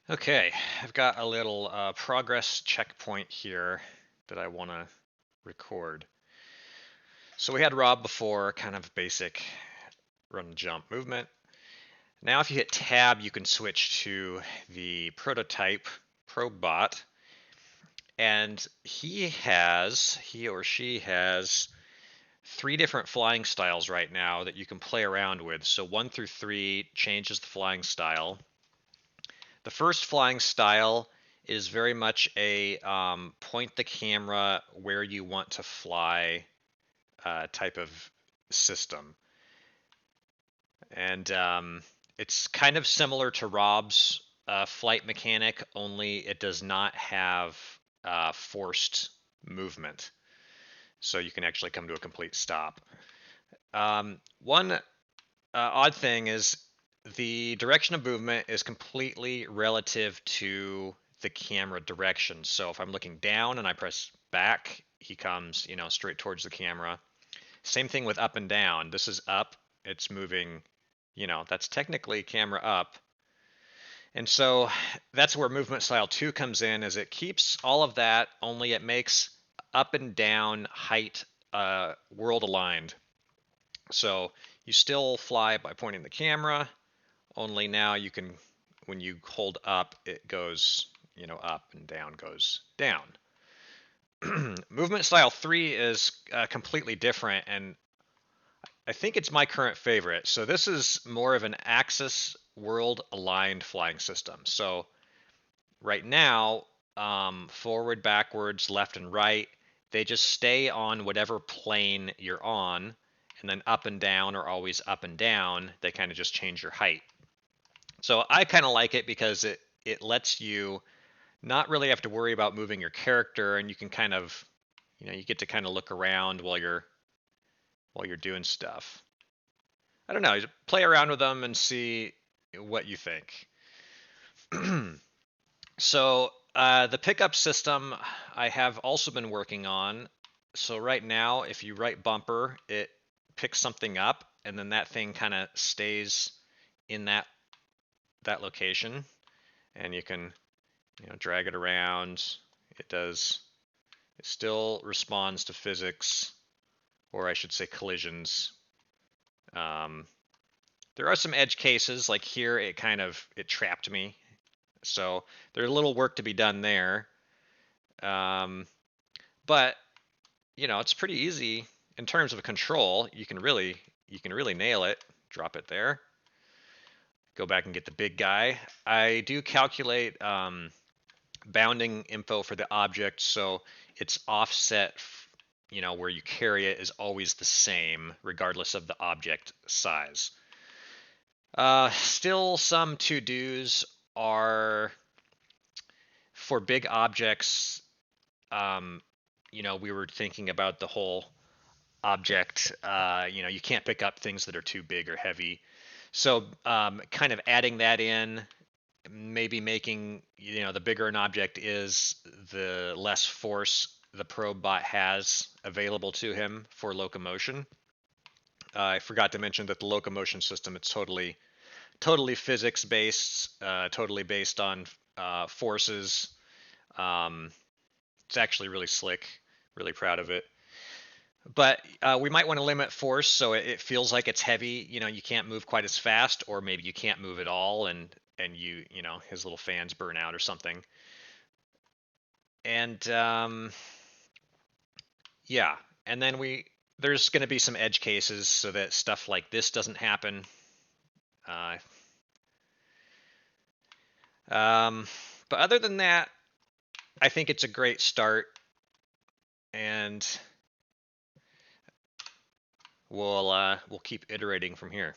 Okay, I've got a little progress checkpoint here that I want to record. So we had Rob before, kind of basic run and jump movement. Now if you hit tab, you can switch to the prototype ProbeBot, and he or she has three different flying styles right now that you can play around with. So 1 through 3 changes the flying style. The first flying style is very much a point the camera where you want to fly type of system. And it's kind of similar to Rob's flight mechanic, only it does not have forced movement. So you can actually come to a complete stop. One odd thing is the direction of movement is completely relative to the camera direction. So if I'm looking down and I press back, he comes, straight towards the camera. Same thing with up and down. This is up, it's moving, that's technically camera up. And so that's where movement style 2 comes in, is it keeps all of that, only it makes up and down height world aligned. So you still fly by pointing the camera, only now you can, when you hold up, it goes, up, and down goes down. Movement style 3 is completely different, and I think it's my current favorite. So this is more of an axis world aligned flying system. So right now, forward, backwards, left, and right, they just stay on whatever plane you're on, and then up and down are always up and down. They kind of just change your height. So I kind of like it because it lets you not really have to worry about moving your character, and you can kind of, you get to kind of look around while you're doing stuff. I don't know, play around with them and see what you think. So the pickup system I have also been working on. So right now, if you right bumper, it picks something up, and then that thing kind of stays in that location, and you can drag it around. It does. It still responds to physics, or I should say collisions. Um, there are some edge cases, like here it trapped me. So there's a little work to be done there. But it's pretty easy in terms of control. You can really nail it. Drop it there. Go back and get the big guy. I do calculate bounding info for the object, so its offset, where you carry it is always the same, regardless of the object size. Still, some to-dos are for big objects. Um, we were thinking about the whole object. You can't pick up things that are too big or heavy. So, kind of adding that in, maybe making, the bigger an object is, the less force the probe bot has available to him for locomotion. I forgot to mention that the locomotion system, it's totally physics based, totally based on forces. Um, it's actually really slick. Really proud of it. But we might want to limit force so it feels like it's heavy. You can't move quite as fast, or maybe you can't move at all, and his little fans burn out or something. And yeah, and then there's going to be some edge cases so that stuff like this doesn't happen. Uh, um, but other than that, I think it's a great start, and we'll keep iterating from here.